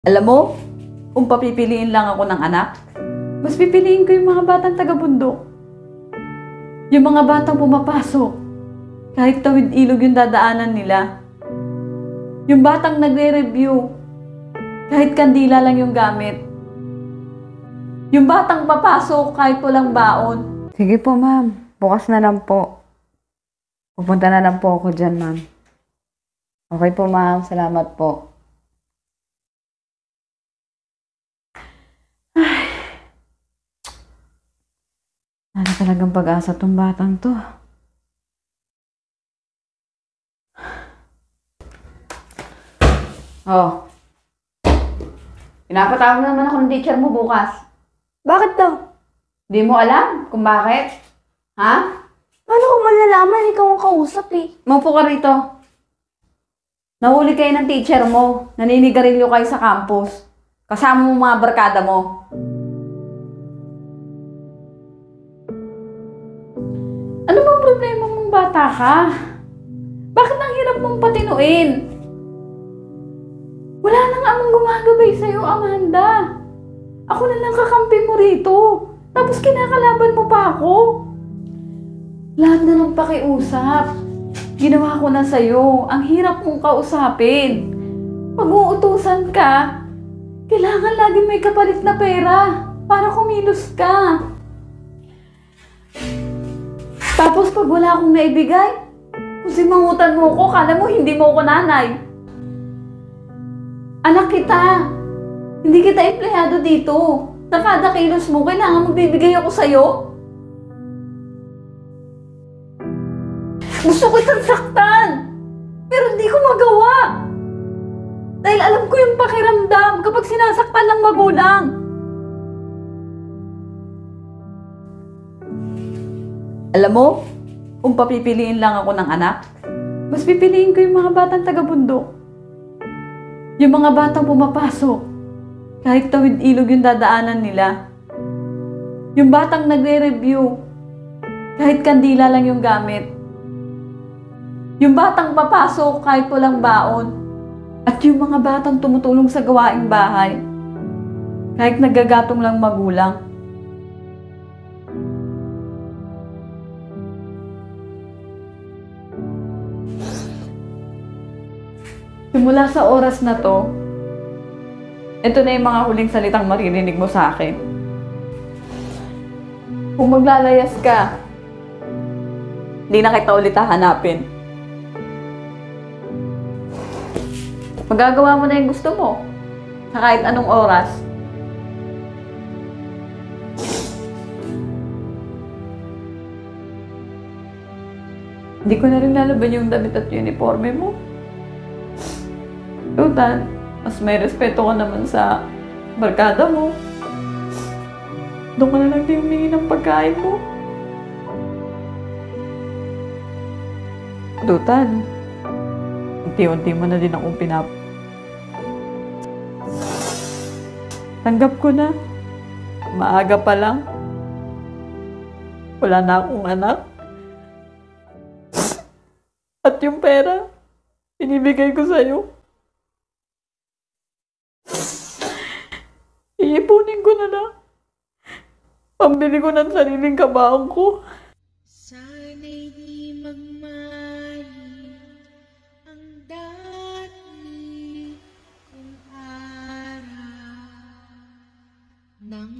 Alam mo, kung papipiliin lang ako ng anak, mas pipiliin ko yung mga batang taga-bundok. Yung mga batang pumapasok, kahit tawid ilog yung dadaanan nila. Yung batang nagre-review, kahit kandila lang yung gamit. Yung batang papasok kahit walang baon. Sige po, ma'am. Bukas na lang po. Pupunta na lang po ako dyan, ma'am. Okay po, ma'am. Salamat po. Wala talagang pag-asa tong batang to. Oh. Pinapatawag naman ako ng teacher mo bukas. Bakit daw? Di mo alam kung bakit? Ha? Paano ko malalaman? Ikaw ang kausap eh. Maupo ka rito. Nahuli kayo ng teacher mo. Naninigarilyo kayo sa campus. Kasama mo mga barkada mo. Ano bang problema mong bata ka? Bakit ang hirap mong patinuin? Wala na nga amang gumagabay sa'yo, Amanda. Ako na lang kakampi mo rito. Tapos kinakalaban mo pa ako. Lahat na ng pakiusap. Ginawa ko na sa'yo. Ang hirap mong kausapin. Pag uutusan ka, kailangan lagi may kapalit na pera para kumilos ka. Tapos pag wala akong naibigay, kung simangutan mo ko, kala mo hindi mo ko nanay. Anak kita. Hindi kita empleyado dito. Na kada kilos mo, kailangan magbibigay ako sa'yo. Gusto ko itang saktan. Pero hindi ko magawa. Dahil alam ko yung pakiramdam kapag sinasaktan ng magulang. Alam mo, kung papipiliin lang ako ng anak, mas pipiliin ko yung mga batang taga-bundok. Yung mga batang pumapasok, kahit tawid ilog yung dadaanan nila. Yung batang nagre-review, kahit kandila lang yung gamit. Yung batang papasok kahit walang baon. At yung mga batang tumutulong sa gawaing bahay, kahit nagagatong lang magulang. Simula sa oras na to, ito na yung mga huling salitang maririnig mo sa akin. Kung maglalayas ka, hindi na kita ulit hahanapin. Magagawa mo na yung gusto mo, sa kahit anong oras. Hindi ko na rin lalaban yung damit at uniforme mo. Total, mas may respeto ka naman sa barkada mo. Doon ka na lang din humingi ng pagkain mo. Total, unti-unti mo na din akong Tanggap ko na. Maaga pa lang. Wala na akong anak. At yung pera, binibigay ko sa'yo. Iipunin ko na lang. Pambili ko ng sariling kabaong ko. Sana'y di magmahal ang dati kong araw ng